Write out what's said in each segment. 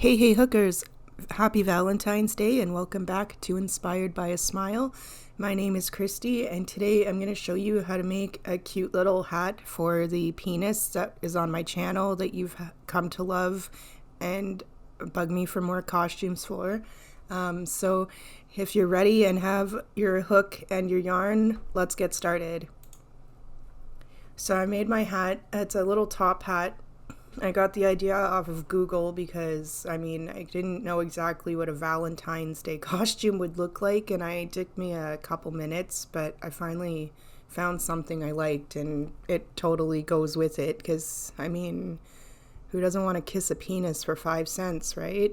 Hey hookers, happy Valentine's Day and welcome back to Inspired by a Smile. My name is Christy and today I'm going to show you how to make a cute little hat for the penis that is on my channel that you've come to love and bug me for more costumes for. So if you're ready and have your hook and your yarn, let's get started. So I made my hat. It's a little top hat. I got the idea off of Google because, I didn't know exactly what a Valentine's Day costume would look like, and it took me a couple minutes, but I finally found something I liked, and it totally goes with it, because, who doesn't want to kiss a penis for 5 cents, right?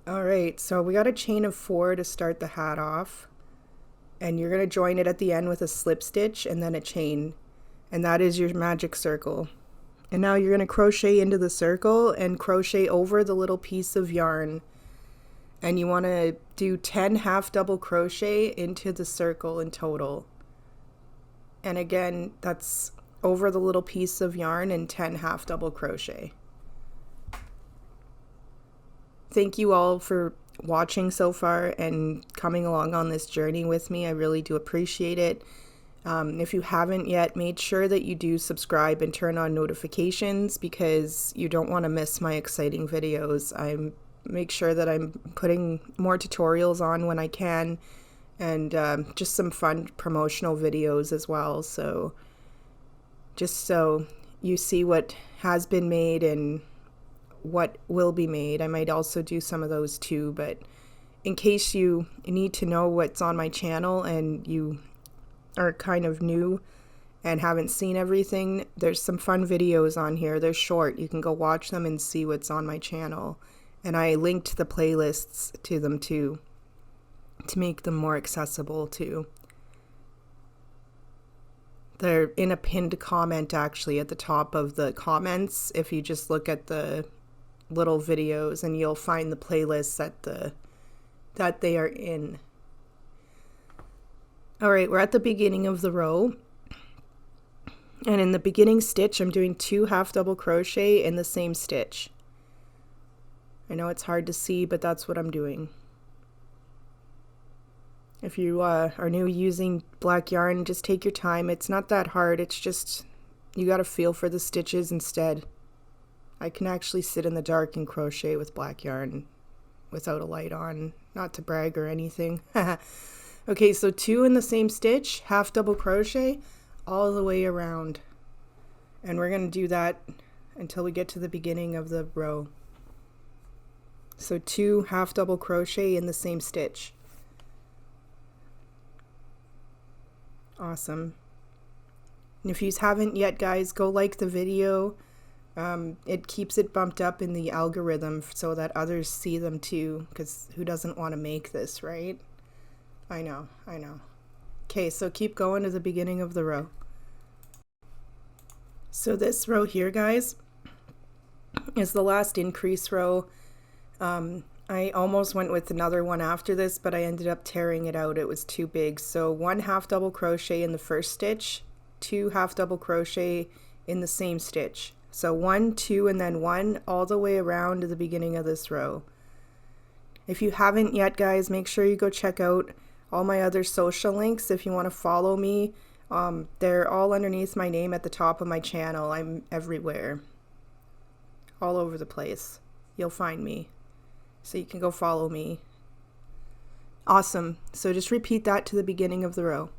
Alright, so we got a chain of 4 to start the hat off, and you're going to join it at the end with a slip stitch and then a chain, and that is your magic circle. And now you're going to crochet into the circle and crochet over the little piece of yarn. And you want to do 10 half double crochet into the circle in total. And again, that's over the little piece of yarn and 10 half double crochet. Thank you all for watching so far and coming along on this journey with me. I really do appreciate it. If you haven't yet, make sure that you do subscribe and turn on notifications because you don't want to miss my exciting videos. I make sure that I'm putting more tutorials on when I can and just some fun promotional videos as well. So just so you see what has been made and what will be made. I might also do some of those too, but in case you need to know what's on my channel and you are kind of new and haven't seen everything, there's some fun videos on here. They're short. You can go watch them and see what's on my channel. And I linked the playlists to them too, to make them more accessible too. They're in a pinned comment actually at the top of the comments. If you just look at the little videos, and you'll find the playlists that they are in. Alright, we're at the beginning of the row, and in the beginning stitch I'm doing 2 half double crochet in the same stitch. I know it's hard to see, but that's what I'm doing. If you are new using black yarn, just take your time. It's not that hard, it's just you gotta feel for the stitches instead. I can actually sit in the dark and crochet with black yarn without a light on, not to brag or anything. Okay, so 2 in the same stitch, half double crochet all the way around. And we're going to do that until we get to the beginning of the row. So 2 half double crochet in the same stitch. Awesome. And if you haven't yet, guys, go like the video. It keeps it bumped up in the algorithm so that others see them too, because who doesn't want to make this, right? I know. Okay, so keep going to the beginning of the row. So this row here, guys, is the last increase row. I almost went with another one after this, but I ended up tearing it out. It was too big. So 1 half double crochet in the first stitch, 2 half double crochet in the same stitch. So 1, 2, and then 1 all the way around to the beginning of this row. If you haven't yet, guys, make sure you go check out all my other social links if you want to follow me. They're all underneath my name at the top of my channel. I'm everywhere. All over the place. You'll find me. So you can go follow me. Awesome. So just repeat that to the beginning of the row.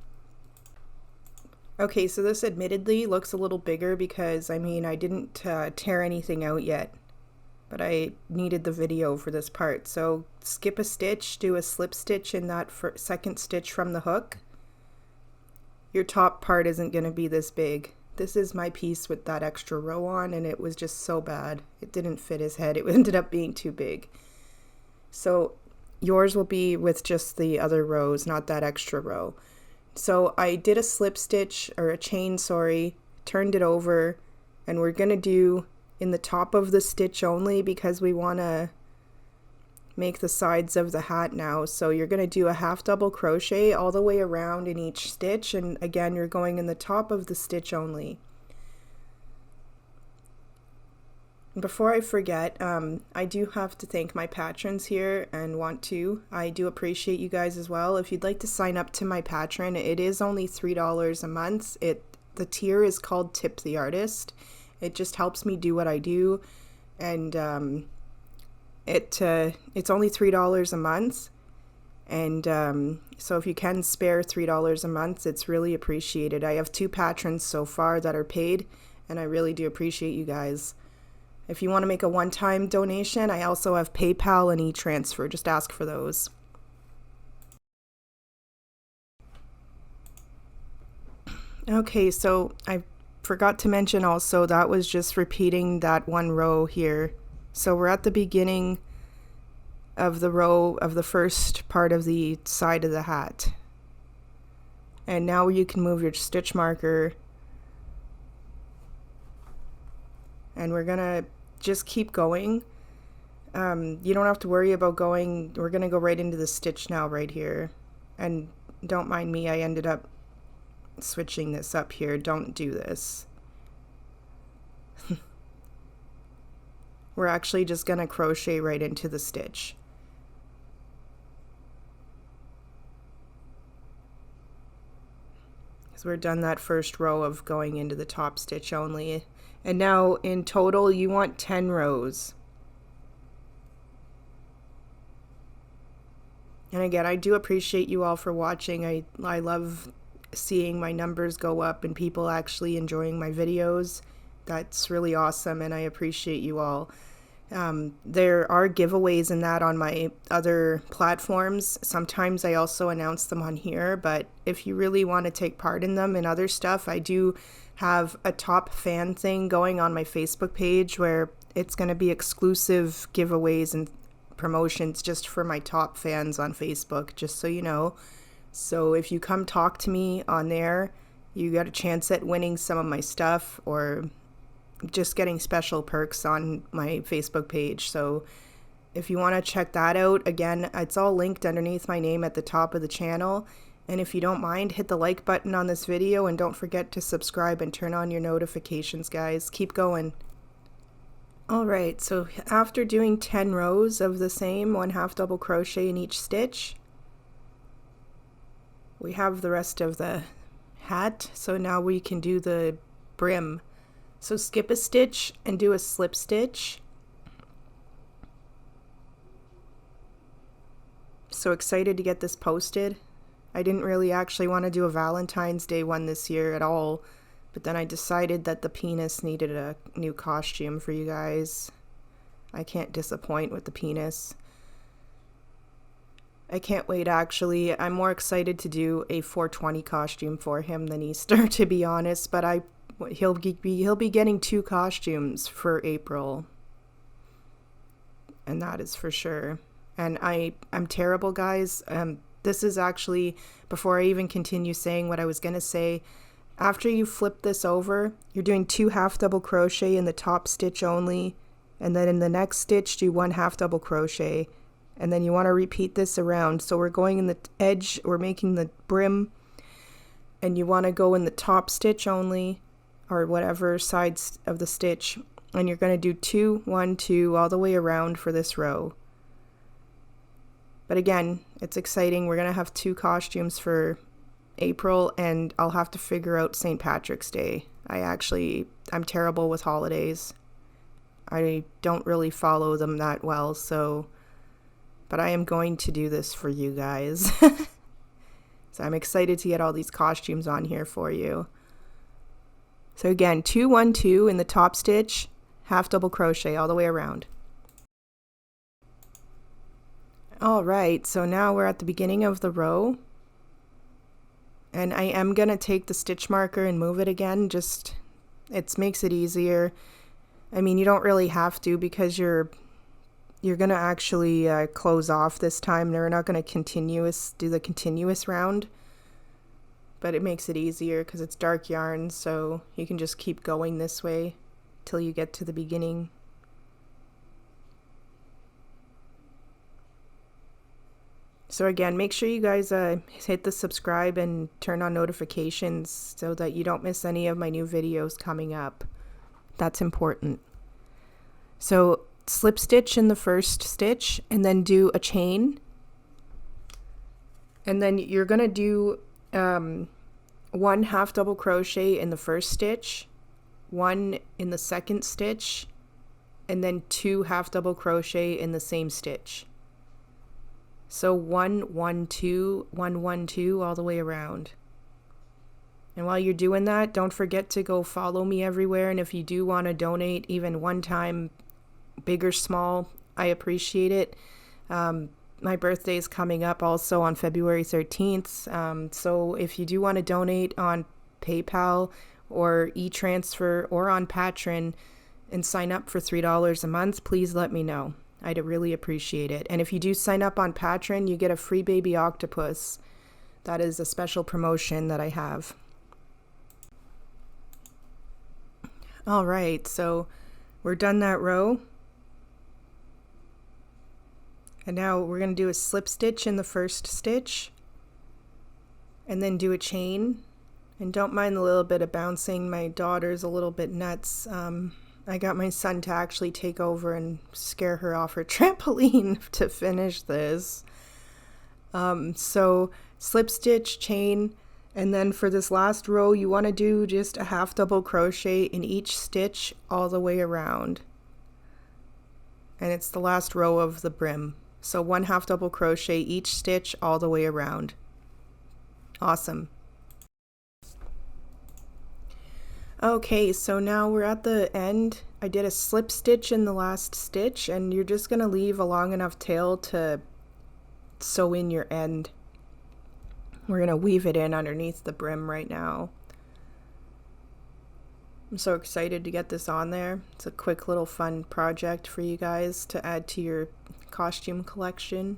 Okay, so this admittedly looks a little bigger because, I didn't tear anything out yet. But I needed the video for this part. So skip a stitch, do a slip stitch in that second stitch from the hook. Your top part isn't going to be this big. This is my piece with that extra row on, and it was just so bad. It didn't fit his head. It ended up being too big. So yours will be with just the other rows, not that extra row. So I did a slip stitch, or a chain, sorry, turned it over, and we're going to do in the top of the stitch only because we want to make the sides of the hat now. So you're going to do a half double crochet all the way around in each stitch, and again you're going in the top of the stitch only. Before I forget, I do have to thank my patrons here and I do appreciate you guys as well. If you'd like to sign up to my Patreon, it is only $3 a month. The tier is called Tip the Artist. It just helps me do what I do, and it's only $3 a month. And so if you can spare $3 a month, it's really appreciated. I have 2 patrons so far that are paid, and I really do appreciate you guys. If you want to make a one-time donation, I also have PayPal and e-transfer. Just ask for those. Okay, so I forgot to mention also that was just repeating that one row here. So we're at the beginning of the row of the first part of the side of the hat. And now you can move your stitch marker. And we're gonna just keep going. You don't have to worry about going. We're gonna go right into the stitch now right here. And don't mind me, I ended up switching this up here. Don't do this. We're actually just gonna crochet right into the stitch. So we're done that first row of going into the top stitch only. And now in total you want 10 rows. And again, I do appreciate you all for watching. I love seeing my numbers go up and people actually enjoying my videos. That's really awesome, and I appreciate you all. There are giveaways in that on my other platforms. Sometimes I also announce them on here, but if you really want to take part in them and other stuff, I do have a top fan thing going on my Facebook page where it's going to be exclusive giveaways and promotions just for my top fans on Facebook, just so you know. So if you come talk to me on there, you got a chance at winning some of my stuff or just getting special perks on my Facebook page. So if you want to check that out, again, it's all linked underneath my name at the top of the channel. And if you don't mind, hit the like button on this video and don't forget to subscribe and turn on your notifications, guys. Keep going. Alright, so after doing 10 rows of the same 1/2 double crochet in each stitch, we have the rest of the hat. So now we can do the brim. So skip a stitch and do a slip stitch. So excited to get this posted. I didn't really actually want to do a Valentine's Day one this year at all, but then I decided that the penis needed a new costume for you guys. I can't disappoint with the penis. I can't wait, actually. I'm more excited to do a 420 costume for him than Easter, to be honest, but he'll be getting 2 costumes for April, and that is for sure. And I'm terrible, guys. This is actually, before I even continue saying what I was gonna say, after you flip this over, you're doing 2 1/2 double crochet in the top stitch only, and then in the next stitch do 1 1/2 double crochet, and then you want to repeat this around. So we're going in the edge, we're making the brim, and you want to go in the top stitch only, or whatever sides of the stitch, and you're going to do 2 1 2 all the way around for this row. But again, it's exciting. We're going to have 2 costumes for April, and I'll have to figure out St. Patrick's Day. I'm terrible with holidays. I don't really follow them that well, but I am going to do this for you guys. So I'm excited to get all these costumes on here for you. So again, 2 1 2 in the top stitch, 1/2 double crochet all the way around. All right, so now we're at the beginning of the row, and I am gonna take the stitch marker and move it again. It makes it easier. I mean, you don't really have to, because you're gonna actually close off this time. They're not gonna do the continuous round. But it makes it easier because it's dark yarn, so you can just keep going this way till you get to the beginning. So again, make sure you guys hit the subscribe and turn on notifications so that you don't miss any of my new videos coming up. That's important. So slip stitch in the first stitch and then do a chain, and then you're gonna do 1 half double crochet in the first stitch, 1 in the second stitch, and then 2 half double crochet in the same stitch. So 1 1 2 1 1 2 all the way around. And while you're doing that, don't forget to go follow me everywhere, and if you do want to donate even one time, big or small, I appreciate it. My birthday is coming up also on February 13th. So if you do want to donate on PayPal or e-transfer or on Patreon and sign up for $3 a month, please let me know. I'd really appreciate it. And if you do sign up on Patreon, you get a free baby octopus. That is a special promotion that I have. All right, so we're done that row. And now we're going to do a slip stitch in the first stitch and then do a chain. And don't mind the little bit of bouncing. My daughter's a little bit nuts. I got my son to actually take over and scare her off her trampoline to finish this. So slip stitch, chain, and then for this last row you want to do just a half double crochet in each stitch all the way around. And it's the last row of the brim. So 1 half double crochet each stitch all the way around. Awesome. Okay, so now we're at the end. I did a slip stitch in the last stitch, and you're just going to leave a long enough tail to sew in your end. We're going to weave it in underneath the brim right now. I'm so excited to get this on there. It's a quick little fun project for you guys to add to your costume collection.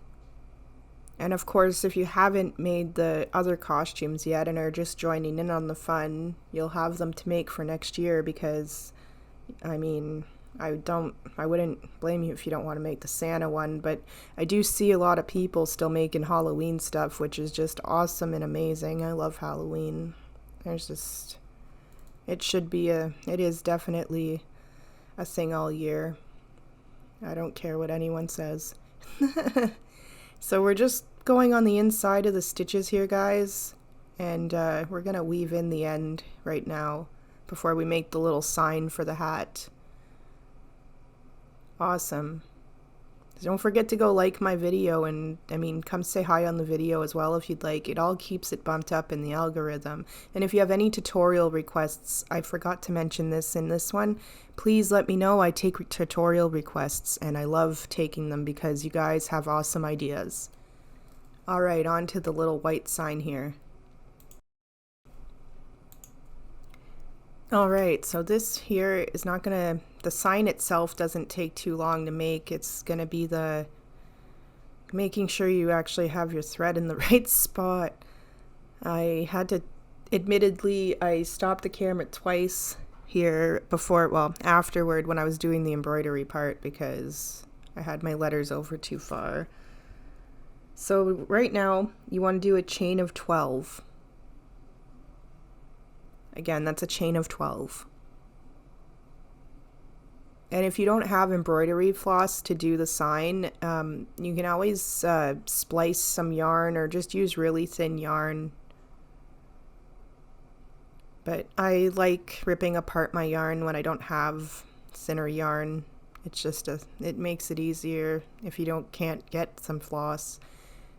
And of course, if you haven't made the other costumes yet and are just joining in on the fun, you'll have them to make for next year, because I mean, I wouldn't blame you if you don't want to make the Santa one, but I do see a lot of people still making Halloween stuff, which is just awesome and amazing. I love Halloween. It is definitely a thing all year. I don't care what anyone says. So we're just going on the inside of the stitches here, guys, and we're gonna weave in the end right now before we make the little sign for the hat. Awesome. Don't forget to go like my video, and come say hi on the video as well if you'd like. It all keeps it bumped up in the algorithm. And if you have any tutorial requests, I forgot to mention this in this one, please let me know. I take tutorial requests and I love taking them because you guys have awesome ideas. Alright, on to the little white sign here. Alright, so this here is not gonna, the sign itself doesn't take too long to make. It's gonna be the making sure you actually have your thread in the right spot. I had to, admittedly, I stopped the camera twice here afterward when I was doing the embroidery part because I had my letters over too far. So right now you want to do a chain of 12. Again, that's a chain of 12. And if you don't have embroidery floss to do the sign, you can always splice some yarn or just use really thin yarn. But I like ripping apart my yarn when I don't have thinner yarn. It's just it makes it easier if you can't get some floss.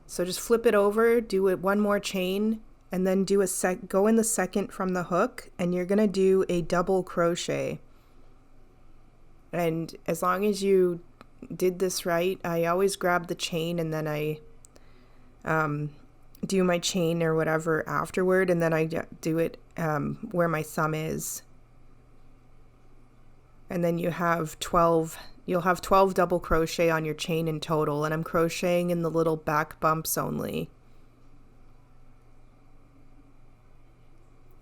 So just flip it over, do it one more chain, and then do go in the second from the hook, and you're gonna do a double crochet. And as long as you did this right, I always grab the chain and then I do my chain or whatever afterward, and then I do it where my thumb is. And then you'll have 12 double crochet on your chain in total, and I'm crocheting in the little back bumps only.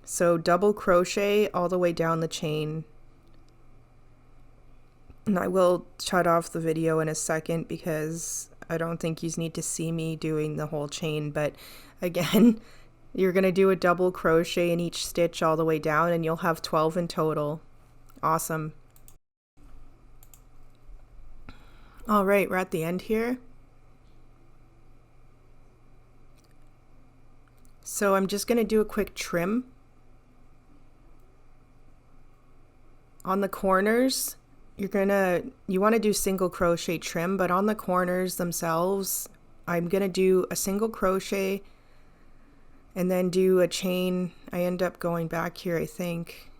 So double crochet all the way down the chain. And I will shut off the video in a second because I don't think you need to see me doing the whole chain, but again, you're going to do a double crochet in each stitch all the way down, and you'll have 12 in total. Awesome. All right, we're at the end here. So I'm just going to do a quick trim on the corners. You want to do single crochet trim, but on the corners themselves, I'm going to do a single crochet and then do a chain. I end up going back here, I think.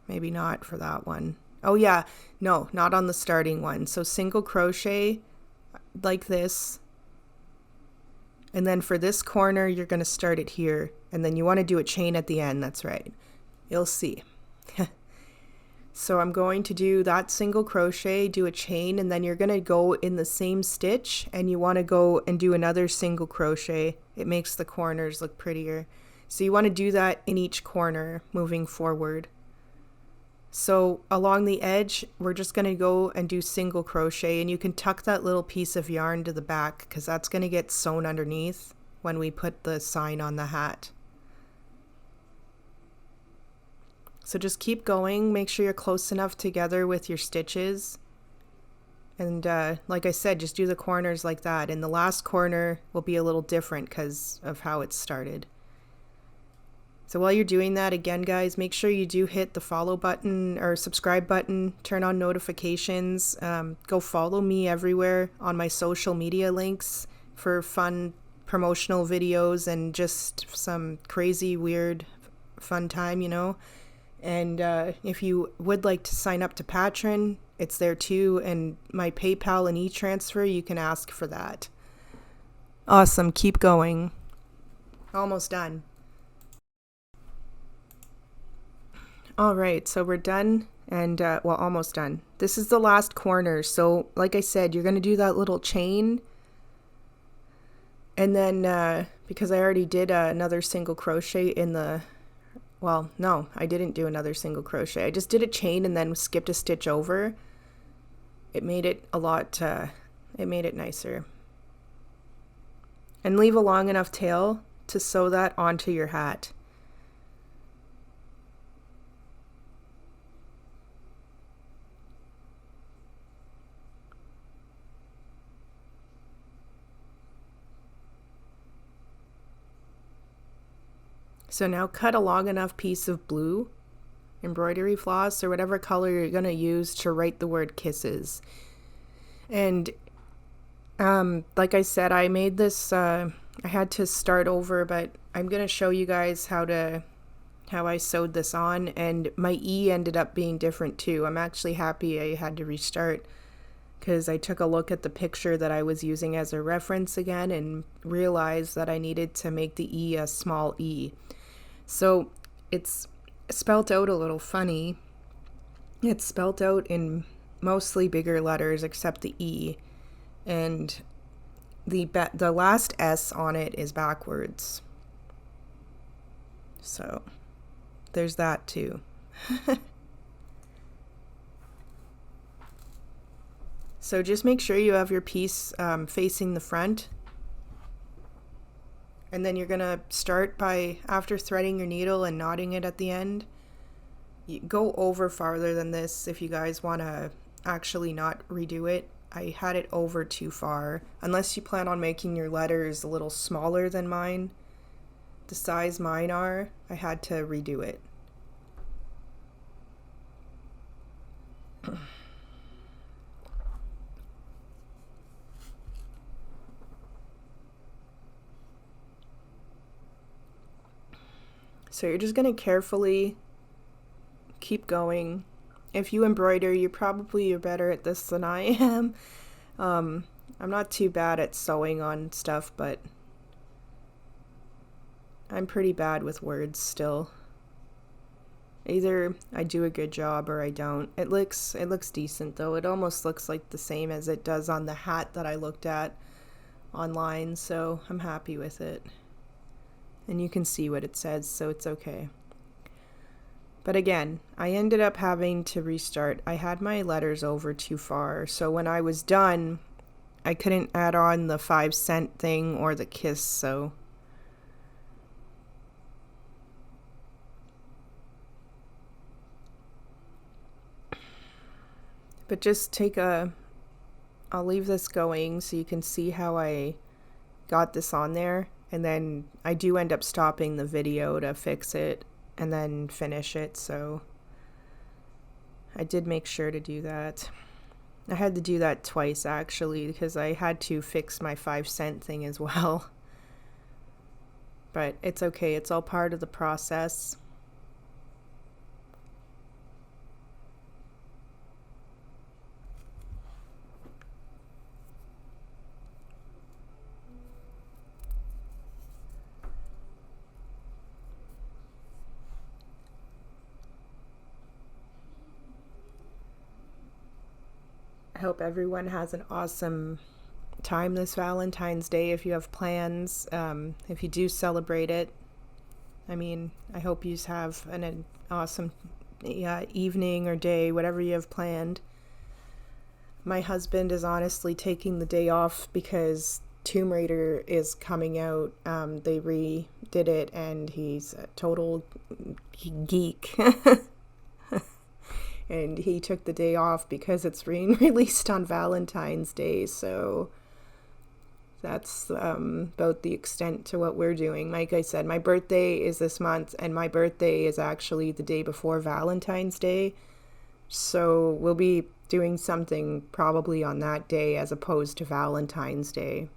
Maybe not for that one. Oh yeah, no, not on the starting one. So single crochet like this. And then for this corner, you're going to start it here. And then you want to do a chain at the end. That's right. You'll see. So I'm going to do that single crochet, do a chain, and then you're going to go in the same stitch and you want to go and do another single crochet. It makes the corners look prettier. So you want to do that in each corner moving forward. So along the edge, we're just going to go and do single crochet, and you can tuck that little piece of yarn to the back because that's going to get sewn underneath when we put the sign on the hat. So just keep going, make sure you're close enough together with your stitches. And like I said, just do the corners like that. And the last corner will be a little different because of how it started. So while you're doing that, again, guys, make sure you do hit the follow button or subscribe button, turn on notifications, go follow me everywhere on my social media links for fun promotional videos and just some crazy, weird, fun time, you know. And if you would like to sign up to Patreon, it's there too. And my PayPal and e-transfer, you can ask for that. Awesome. Keep going. Almost done. All right. So we're done. And well, almost done. This is the last corner. So like I said, you're going to do that little chain. And then because I already did another single crochet in the... Well, no, I didn't do another single crochet. I just did a chain and then skipped a stitch over. It made it a lot, it made it nicer. And leave a long enough tail to sew that onto your hat. So now cut a long enough piece of blue embroidery floss or whatever color you're going to use to write the word kisses. And like I said, I made this, I had to start over, but I'm going to show you guys how I sewed this on, and my E ended up being different too. I'm actually happy I had to restart because I took a look at the picture that I was using as a reference again and realized that I needed to make the E a small e. So it's spelt out a little funny. It's spelt out in mostly bigger letters except the E, and the last S on it is backwards. So there's that too. So just make sure you have your piece facing the front. And then you're going to start by, after threading your needle and knotting it at the end, you go over farther than this if you guys want to actually not redo it. I had it over too far. Unless you plan on making your letters a little smaller than mine, the size mine are, I had to redo it. So you're just going to carefully keep going. If you embroider, you're better at this than I am. I'm not too bad at sewing on stuff, but I'm pretty bad with words still. Either I do a good job or I don't. It looks decent though. It almost looks like the same as it does on the hat that I looked at online, so I'm happy with it. And you can see what it says, so it's okay. But again, I ended up having to restart. I had my letters over too far, so when I was done, I couldn't add on the 5-cent thing or the kiss, so... But just take a I'll leave this going so you can see how I got this on there, and then I do end up stopping the video to fix it and then finish it, so I did make sure to do that. I had to do that twice actually because I had to fix my 5-cent thing as well. But it's okay, it's all part of the process. I hope everyone has an awesome time this Valentine's Day if you have plans. If you do celebrate it, I hope you have an awesome evening or day, whatever you have planned. My husband is honestly taking the day off because Tomb Raider is coming out. They redid it, and he's a total geek. And he took the day off because it's being released on Valentine's Day, so that's about the extent to what we're doing. Like I said, my birthday is this month, and my birthday is actually the day before Valentine's Day, so we'll be doing something probably on that day as opposed to Valentine's Day.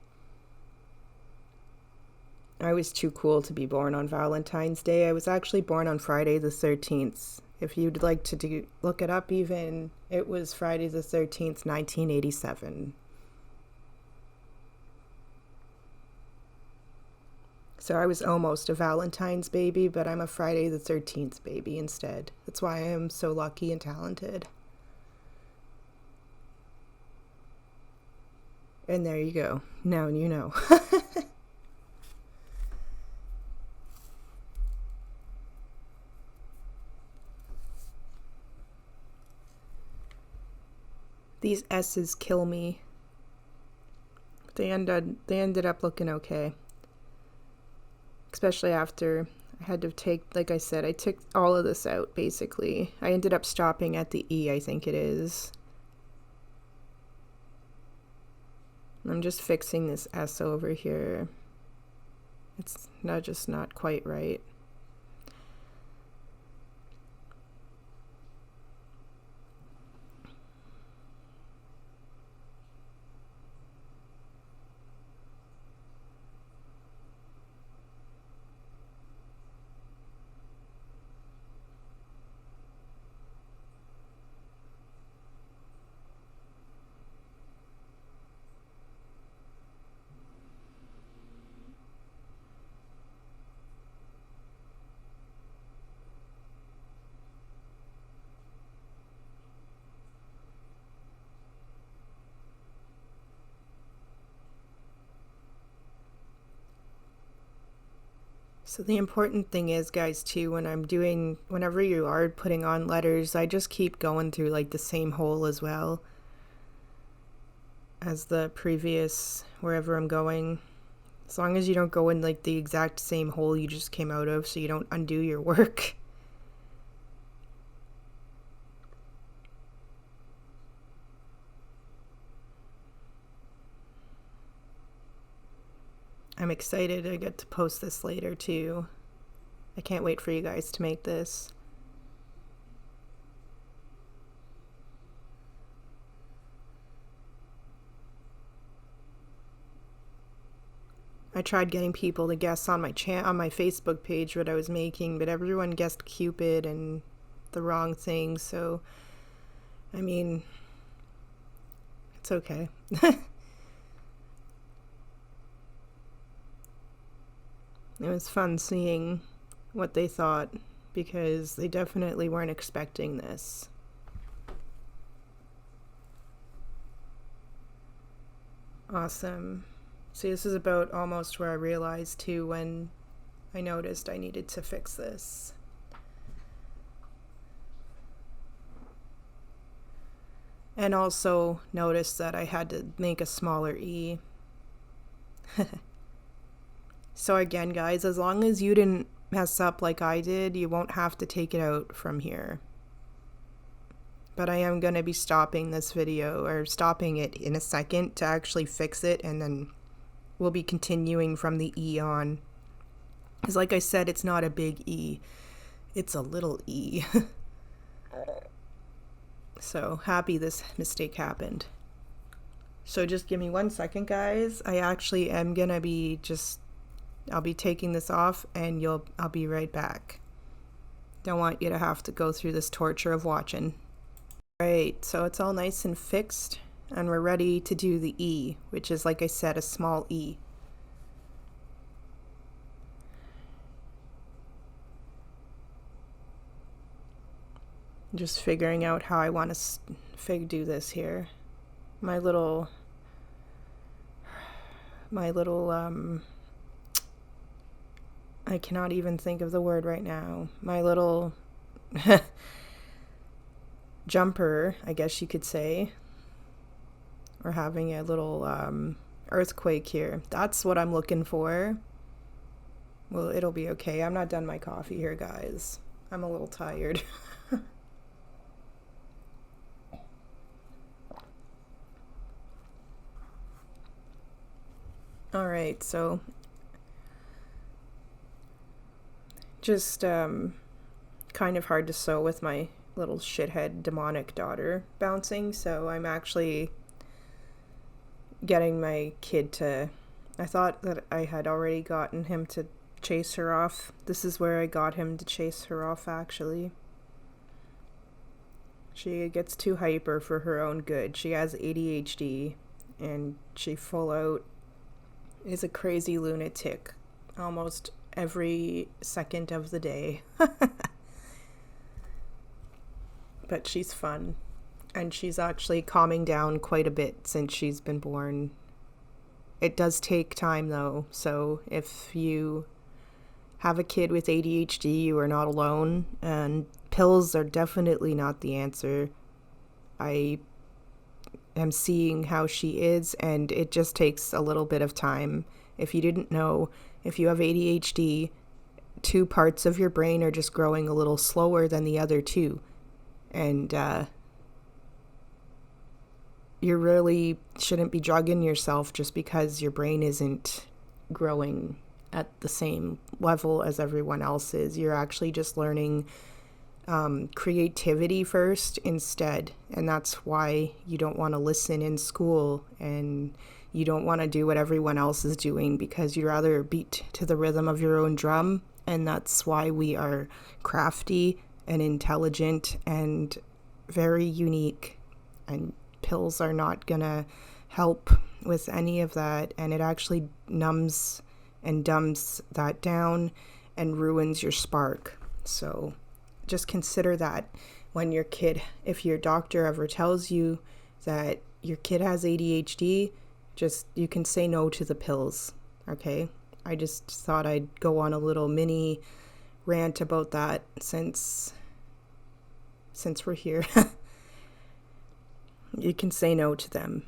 I was too cool to be born on Valentine's Day. I was actually born on Friday the 13th. If you'd like to look it up even, it was Friday the 13th, 1987. So I was almost a Valentine's baby, but I'm a Friday the 13th baby instead. That's why I am so lucky and talented. And there you go. Now you know. These S's kill me. They ended up looking okay. Especially after I had to take, like I said, I took all of this out basically. I ended up stopping at the E, I think it is. I'm just fixing this S over here. It's just not quite right. So the important thing is, guys, too, whenever you are putting on letters, I just keep going through like the same hole as well as the previous, wherever I'm going. As long as you don't go in like the exact same hole you just came out of, so you don't undo your work. I'm excited I get to post this later too. I can't wait for you guys to make this. I tried getting people to guess on my Facebook page what I was making, but everyone guessed Cupid and the wrong thing, so it's okay. It was fun seeing what they thought, because they definitely weren't expecting this. Awesome. See, this is about almost where I realized too when I noticed I needed to fix this. And also noticed that I had to make a smaller E. So again, guys, as long as you didn't mess up like I did, you won't have to take it out from here. but I am going to be stopping this video, or stopping it in a second to actually fix it, and then we'll be continuing from the E on. Because like I said, it's not a big E, it's a little E. So happy this mistake happened. So just give me 1 second, guys. I actually am going to be I'll be taking this off, and I'll be right back. Don't want you to have to go through this torture of watching. Right, so it's all nice and fixed, and we're ready to do the E, which is, like I said, a small E. Just figuring out how I want to do this here. My little I cannot even think of the word right now. My little jumper, I guess you could say. We're having a little earthquake here. That's what I'm looking for. Well, it'll be okay. I'm not done my coffee here, guys. I'm a little tired. All right, so just kind of hard to sew with my little shithead demonic daughter bouncing, so I'm actually getting my kid to, I thought that I had already gotten him to chase her off. This is where I got him to chase her off, actually. She gets too hyper for her own good. She has ADHD, and she full out is a crazy lunatic almost every second of the day. But she's fun, and she's actually calming down quite a bit since she's been born. It does take time though, so if you have a kid with ADHD, you are not alone, and pills are definitely not the answer. I am seeing how she is, and it just takes a little bit of time. If you didn't know, if you have ADHD, 2 parts of your brain are just growing a little slower than the other 2, and you really shouldn't be drugging yourself just because your brain isn't growing at the same level as everyone else's. You're actually just learning creativity first instead, and that's why you don't want to listen in school, and you don't want to do what everyone else is doing, because you'd rather beat to the rhythm of your own drum. And that's why we are crafty and intelligent and very unique, and pills are not gonna help with any of that, and it actually numbs and dumbs that down and ruins your spark. So just consider that when your kid, if your doctor ever tells you that your kid has ADHD, you can say no to the pills, okay? I just thought I'd go on a little mini rant about that since we're here. You can say no to them,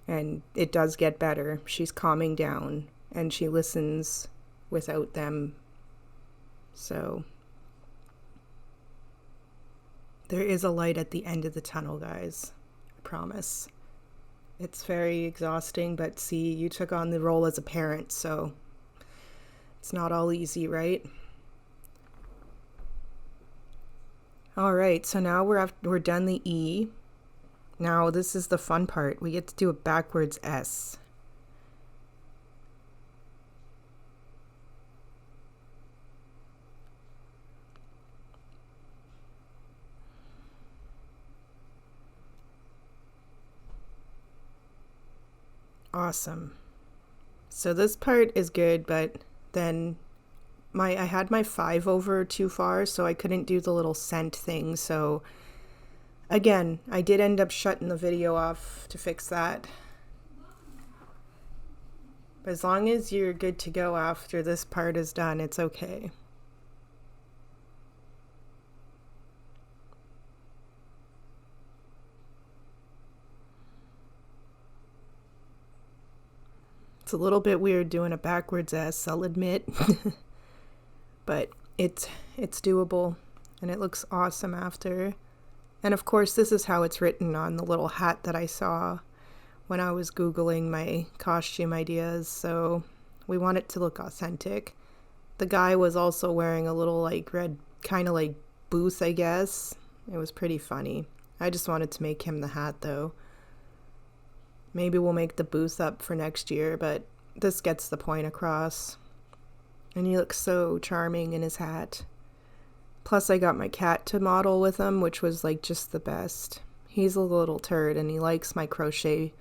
and it does get better. She's calming down, and she listens without them. So there is a light at the end of the tunnel, guys. I promise. It's very exhausting, but see, you took on the role as a parent, so it's not all easy, right? All right, so now we're done the E. Now this is the fun part. We get to do a backwards S. Awesome. So this part is good, but then I had my 5 over too far, so I couldn't do the little cent thing. So again, I did end up shutting the video off to fix that. But as long as you're good to go after this part is done, it's okay. It's a little bit weird doing a backwards S, I'll admit. But it's doable, and it looks awesome after. And of course, this is how it's written on the little hat that I saw when I was Googling my costume ideas. So we want it to look authentic. The guy was also wearing a little like red, kind of like booth, I guess. It was pretty funny. I just wanted to make him the hat though. Maybe we'll make the booth up for next year, but this gets the point across. And he looks so charming in his hat. Plus I got my cat to model with him, which was like just the best. He's a little turd and he likes my crochet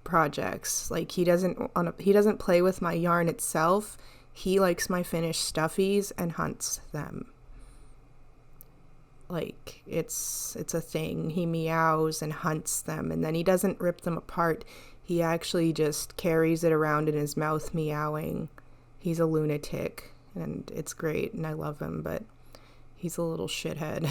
projects. Like he doesn't play with my yarn itself. He likes my finished stuffies and hunts them. Like it's a thing. He meows and hunts them, and then he doesn't rip them apart. He actually just carries it around in his mouth meowing. He's a lunatic and it's great and I love him, but he's a little shithead.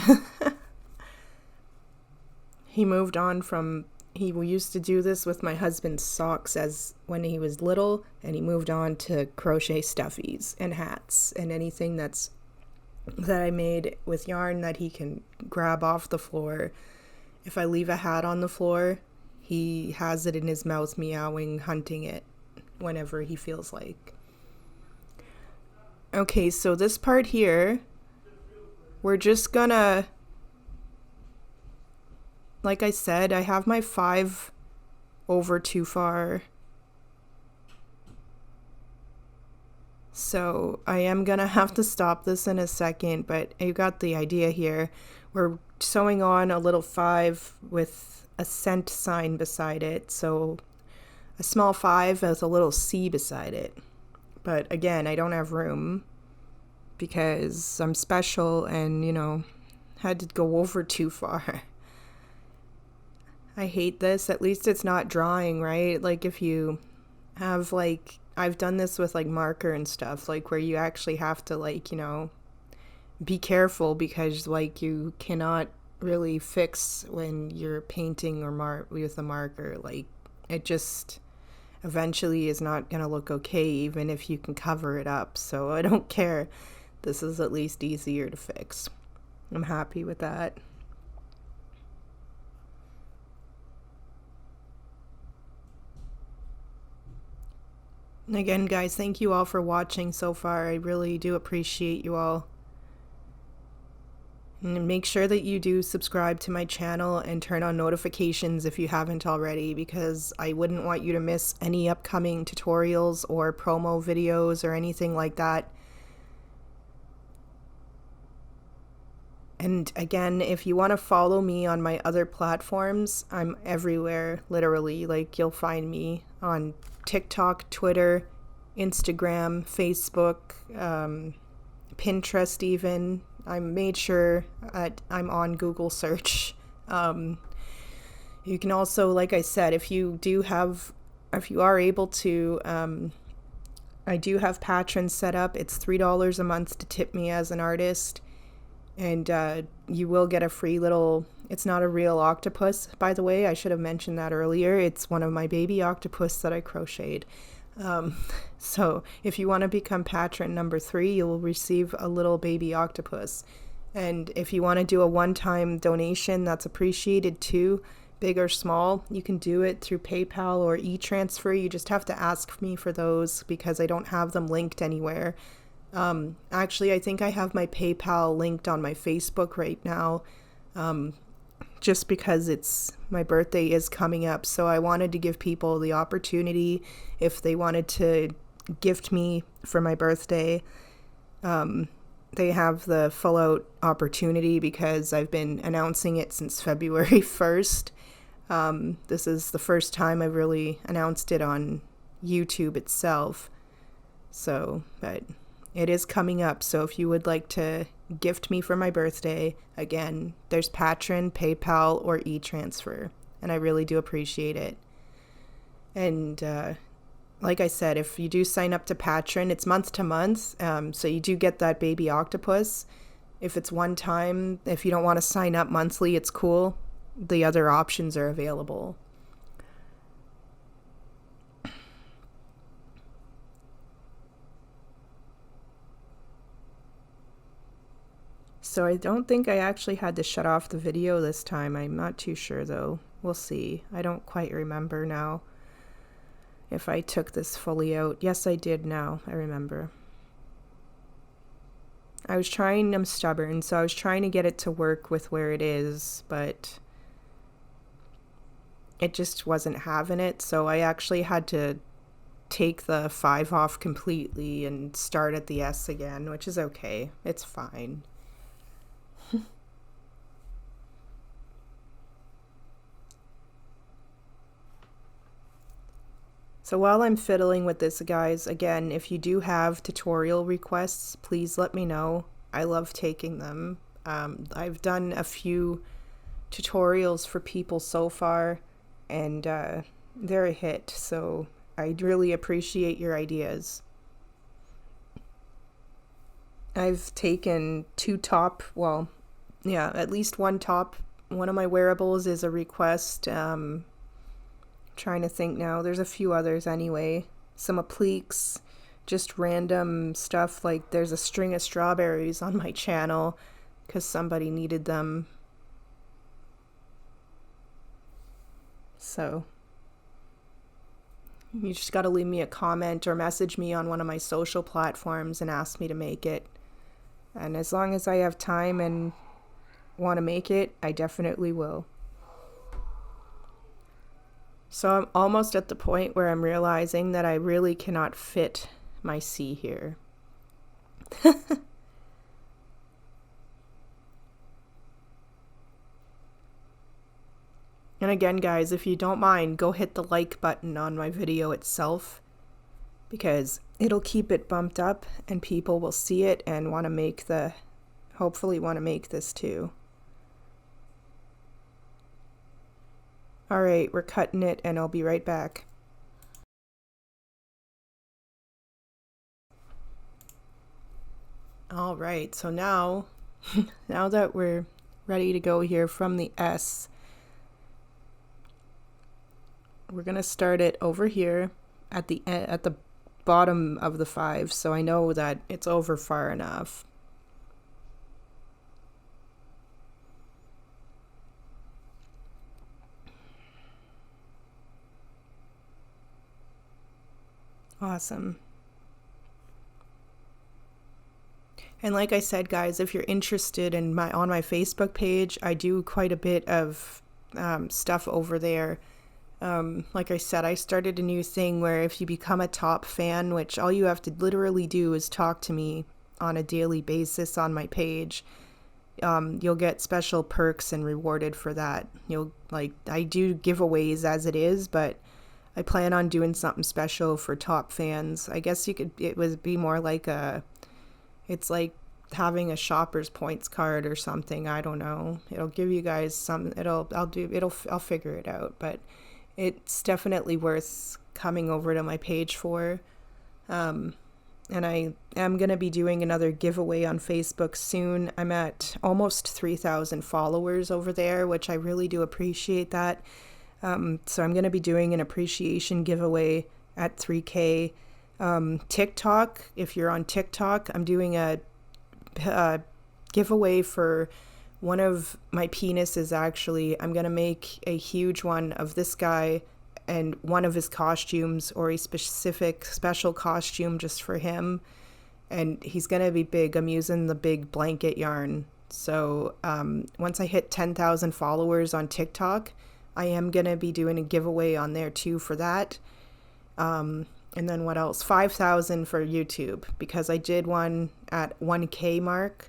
He moved on from, he used to do this with my husband's socks as when he was little, and he moved on to crochet stuffies and hats and anything that I made with yarn that he can grab off the floor. If I leave a hat on the floor, he has it in his mouth meowing, hunting it whenever he feels like. Okay, so this part here, we're just gonna, like I said, I have my 5 over too far. So I am gonna have to stop this in a second, but you got the idea here. We're sewing on a little 5 with a cent sign beside it. So a small 5 with a little C beside it. But again, I don't have room because I'm special and, you know, had to go over too far. I hate this. At least it's not drawing, right? Like if you have like, I've done this with like marker and stuff, like where you actually have to like, you know, be careful because like you cannot really fix when you're painting or with a marker. Like it just eventually is not going to look okay even if you can cover it up. So I don't care. This is at least easier to fix. I'm happy with that. And again, guys, thank you all for watching so far. I really do appreciate you all. And make sure that you do subscribe to my channel and turn on notifications if you haven't already, because I wouldn't want you to miss any upcoming tutorials or promo videos or anything like that. And again, if you want to follow me on my other platforms, I'm everywhere, literally. Like you'll find me on TikTok, Twitter, Instagram, Facebook, Pinterest even. I made sure I'm on Google search. You can also, like I said, if you are able to, I do have patrons set up. It's $3 a month to tip me as an artist. And you will get a free little, it's not a real octopus, by the way. I should have mentioned that earlier. It's one of my baby octopus that I crocheted. So if you want to become patron number 3, you will receive a little baby octopus. And if you want to do a one-time donation, that's appreciated too, big or small. You can do it through PayPal or e-transfer. You just have to ask me for those because I don't have them linked anywhere. Actually, I think I have my PayPal linked on my Facebook right now, just because my birthday is coming up. So I wanted to give people the opportunity, if they wanted to gift me for my birthday, they have the full out opportunity because I've been announcing it since February 1st. This is the first time I've really announced it on YouTube itself. So, but it is coming up, so if you would like to gift me for my birthday, again, there's Patreon, PayPal, or e-transfer, and I really do appreciate it. And like I said, if you do sign up to Patreon, it's month to month, so you do get that baby octopus. If it's one time, if you don't want to sign up monthly, it's cool. The other options are available. So I don't think I actually had to shut off the video this time. I'm not too sure though. We'll see. I don't quite remember now if I took this fully out. Yes, I did now. I remember. I'm stubborn, so I was trying to get it to work with where it is, but it just wasn't having it. So I actually had to take the 5 off completely and start at the S again, which is okay. It's fine. So while I'm fiddling with this, guys, again, if you do have tutorial requests, please let me know. I love taking them. I've done a few tutorials for people so far, and they're a hit, so I really appreciate your ideas. I've taken at least one top. One of my wearables is a request. Trying to think now. There's a few others anyway. Some appliques, just random stuff, like there's a string of strawberries on my channel because somebody needed them. So you just got to leave me a comment or message me on one of my social platforms and ask me to make it. And as long as I have time and want to make it, I definitely will. So I'm almost at the point where I'm realizing that I really cannot fit my C here. And again, guys, if you don't mind, go hit the like button on my video itself, because it'll keep it bumped up and people will see it and hopefully want to make this too. All right, we're cutting it and I'll be right back. All right, so now that we're ready to go here from the S, we're gonna start it over here at the bottom of the 5, so I know that it's over far enough. Awesome. And like I said, guys, if you're interested in on my Facebook page, I do quite a bit of stuff over there. Like I said, I started a new thing where if you become a top fan, which all you have to literally do is talk to me on a daily basis on my page, you'll get special perks and rewarded for that. I do giveaways as it is, but I plan on doing something special for top fans. I guess it would be more like it's like having a shopper's points card or something. I don't know. It'll give you guys I'll figure it out, but it's definitely worth coming over to my page for. And I am going to be doing another giveaway on Facebook soon. I'm at almost 3,000 followers over there, which I really do appreciate that. So I'm going to be doing an appreciation giveaway at 3K. TikTok, if you're on TikTok, I'm doing a giveaway for one of my penises. Actually, I'm going to make a huge one of this guy and one of his costumes, or a special costume just for him. And he's going to be big. I'm using the big blanket yarn. So once I hit 10,000 followers on TikTok, I am going to be doing a giveaway on there too for that. And then what else? 5,000 for YouTube, because I did one at 1K mark.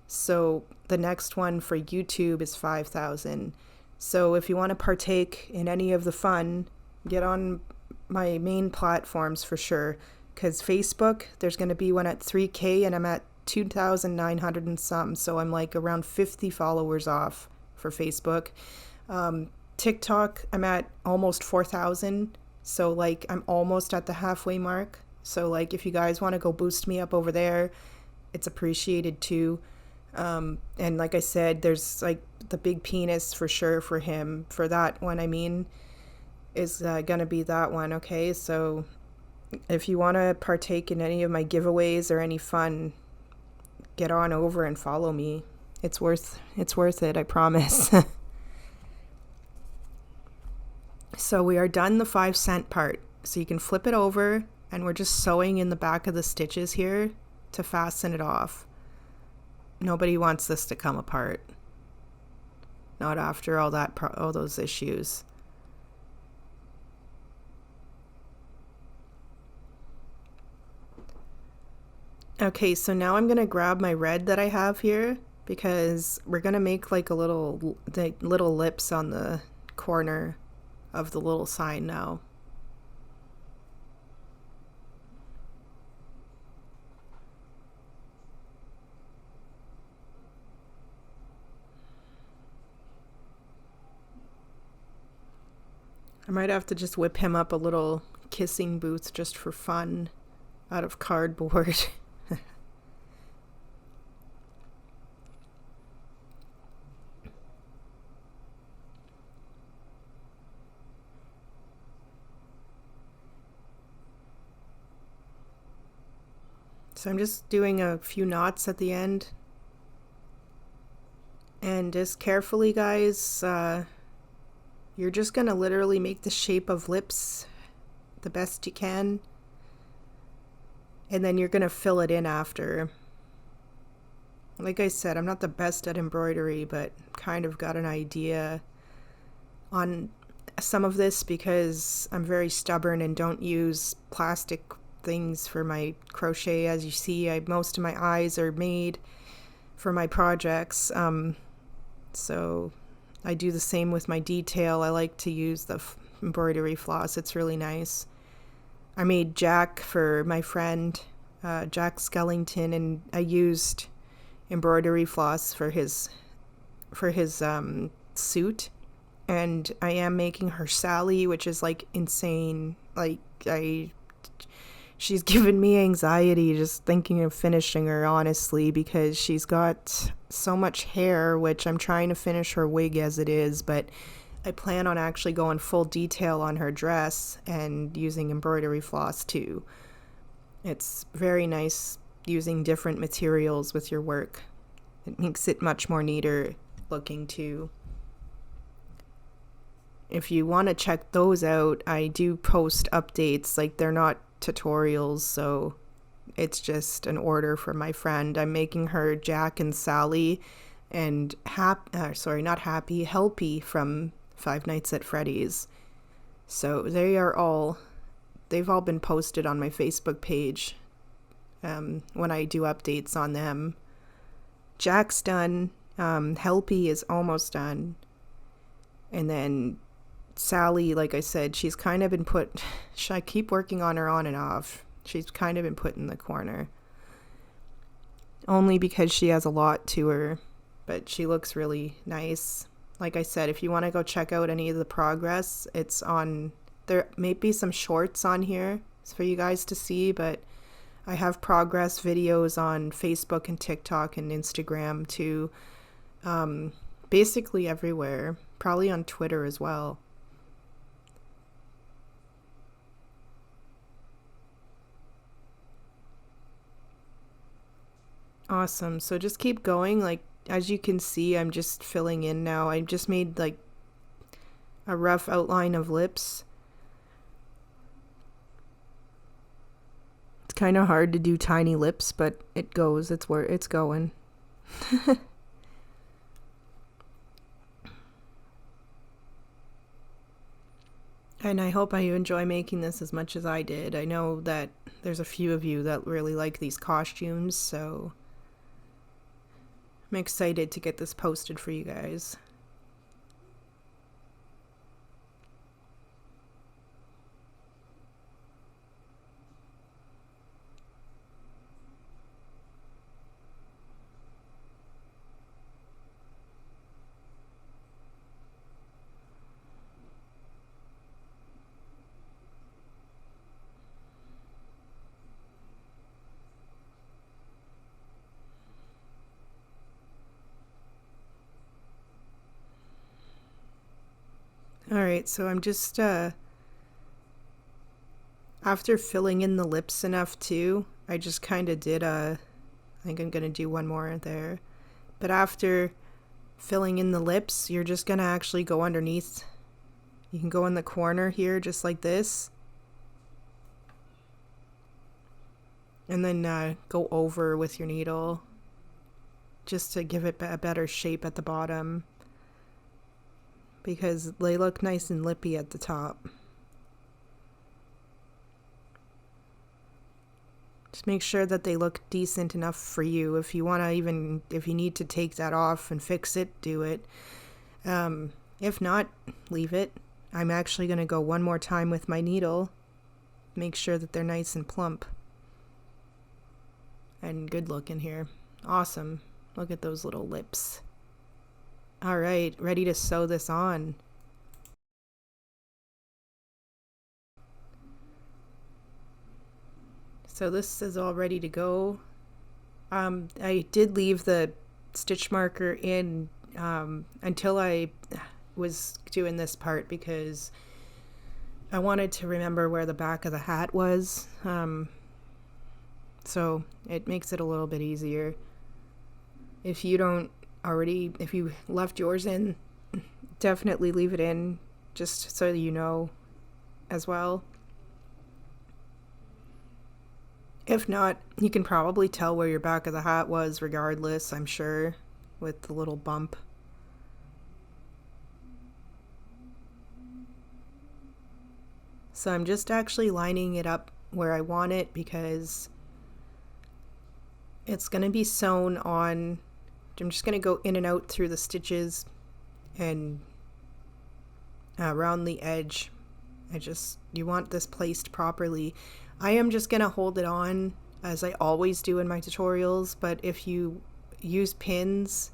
So the next one for YouTube is 5,000. So if you want to partake in any of the fun, get on my main platforms for sure. Because Facebook, there's going to be one at 3K and I'm at 2,900 and some. So I'm like around 50 followers off for Facebook. TikTok, I'm at almost 4,000. So like I'm almost at the halfway mark. So like if you guys want to go boost me up over there, it's appreciated too. And like I said, there's like the big penis for sure for him. For that one, I mean, is gonna be that one. Okay, so if you want to partake in any of my giveaways or any fun, get on over and follow me. It's worth it, I promise. So we are done the 5 cent part. So you can flip it over, and we're just sewing in the back of the stitches here to fasten it off. Nobody wants this to come apart. Not after all those issues. Okay, so now I'm gonna grab my red that I have here, because we're gonna make like little lips on the corner of the little sign now. I might have to just whip him up a little kissing booth just for fun out of cardboard. So I'm just doing a few knots at the end. And just carefully, guys, you're just gonna literally make the shape of lips the best you can. And then you're gonna fill it in after. Like I said, I'm not the best at embroidery, but kind of got an idea on some of this because I'm very stubborn and don't use plastic things for my crochet. As you see, most of my eyes are made for my projects, so I do the same with my detail. I like to use the embroidery floss. It's really nice. I made Jack for my friend Jack Skellington, and I used embroidery floss for his suit. And I am making her Sally, which is like insane. Like she's given me anxiety just thinking of finishing her, honestly, because she's got so much hair, which I'm trying to finish her wig as it is, but I plan on actually going full detail on her dress and using embroidery floss too. It's very nice using different materials with your work. It makes it much more neater looking too. If you want to check those out, I do post updates. Like, they're not tutorials, so it's just an order from my friend. I'm making her Jack and Sally and Helpy from Five Nights at Freddy's. So they've all been posted on my Facebook page when I do updates on them. Jack's done. Helpy is almost done. And then Sally, like I said, she's kind of been I keep working on her on and off. She's kind of been put in the corner. Only because she has a lot to her, but she looks really nice. Like I said, if you want to go check out any of the progress, it's on, there may be some shorts on here for you guys to see, but I have progress videos on Facebook and TikTok and Instagram too. Basically everywhere, probably on Twitter as well. Awesome. So just keep going. Like, as you can see, I'm just filling in now. I just made like a rough outline of lips. It's kind of hard to do tiny lips, but it goes. It's where it's going. And I hope you enjoy making this as much as I did. I know that there's a few of you that really like these costumes, so I'm excited to get this posted for you guys. Alright, so I'm just, after filling in the lips enough too, I just kind of did a I think I'm going to do one more there. But after filling in the lips, you're just going to actually go underneath. You can go in the corner here just like this. And then go over with your needle just to give it a better shape at the bottom, because they look nice and lippy at the top. Just make sure that they look decent enough for you. If you want to, even if you need to take that off and fix it, do it. If not, leave it. I'm actually going to go one more time with my needle. Make sure that they're nice and plump. And good looking here. Awesome. Look at those little lips. All right, ready to sew this on. So this is all ready to go. I did leave the stitch marker in until I was doing this part, because I wanted to remember where the back of the hat was. So it makes it a little bit easier. If you left yours in, definitely leave it in, just so you know as well. If not, you can probably tell where your back of the hat was regardless, I'm sure, with the little bump. So I'm just actually lining it up where I want it, because it's going to be sewn on. I'm just going to go in and out through the stitches and around the edge. You want this placed properly. I am just going to hold it on as I always do in my tutorials, but if you use pins,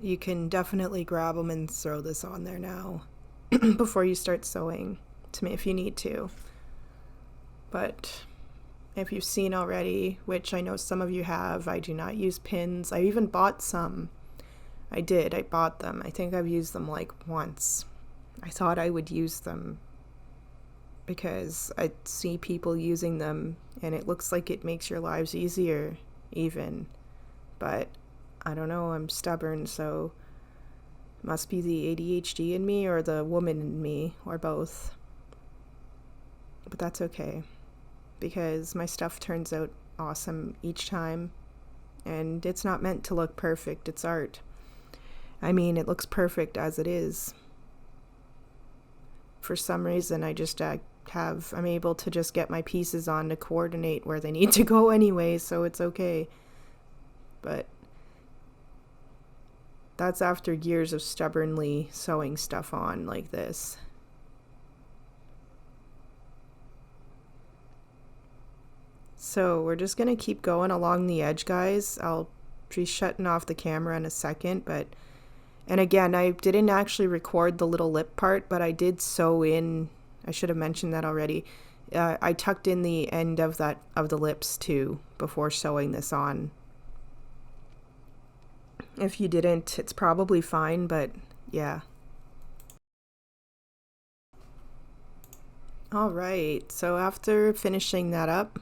you can definitely grab them and throw this on there now before you start sewing, if you need to. But if you've seen already, which I know some of you have, I do not use pins. I even bought some. I bought them. I think I've used them like once. I thought I would use them because I see people using them and it looks like it makes your lives easier even. But I don't know, I'm stubborn, so it must be the ADHD in me or the woman in me, or both. But that's okay, because my stuff turns out awesome each time, and it's not meant to look perfect, it's art. I mean, it looks perfect as it is. For some reason, I'm able to just get my pieces on to coordinate where they need to go anyway, so it's okay. But that's after years of stubbornly sewing stuff on like this. So we're just going to keep going along the edge, guys. I'll be shutting off the camera in a second, and again, I didn't actually record the little lip part, but I did sew in, I should have mentioned that already. I tucked in the end of the lips too before sewing this on. If you didn't, it's probably fine, but yeah. All right, so after finishing that up,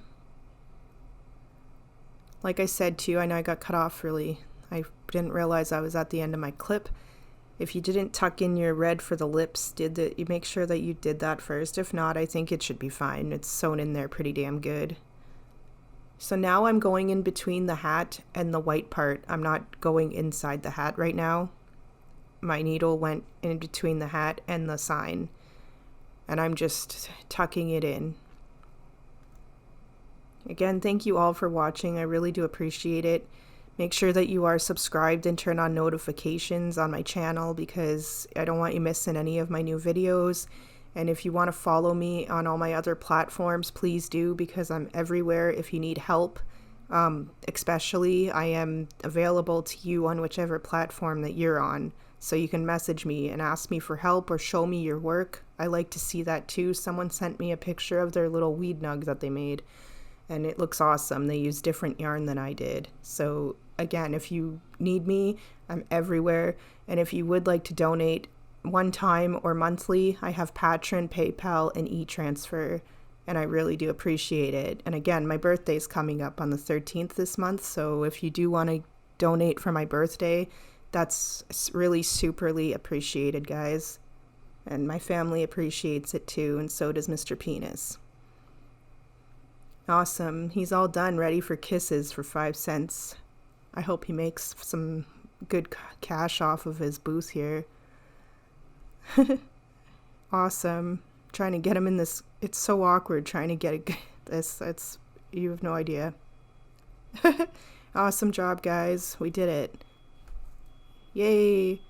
like I said too, I know I got cut off really. I didn't realize I was at the end of my clip. If you didn't tuck in your red for the lips, you make sure that you did that first. If not, I think it should be fine. It's sewn in there pretty damn good. So now I'm going in between the hat and the white part. I'm not going inside the hat right now. My needle went in between the hat and the sign, and I'm just tucking it in. Again, thank you all for watching. I really do appreciate it. Make sure that you are subscribed and turn on notifications on my channel, because I don't want you missing any of my new videos. And if you want to follow me on all my other platforms, please do, because I'm everywhere if you need help. Especially, I am available to you on whichever platform that you're on. So you can message me and ask me for help or show me your work. I like to see that too. Someone sent me a picture of their little weed nug that they made, and it looks awesome. They use different yarn than I did. So again, if you need me, I'm everywhere. And if you would like to donate one time or monthly, I have Patreon, PayPal, and e-transfer. and I really do appreciate it. And again, my birthday's coming up on the 13th this month, so if you do want to donate for my birthday, that's really superly appreciated, guys. And my family appreciates it too, and so does Mr. Penis. Awesome. He's all done, ready for kisses for 5 cents. I hope he makes some good cash off of his booth here. Awesome. Trying to get him in this. It's so awkward trying to get this. It's, you have no idea. Awesome job, guys. We did it. Yay.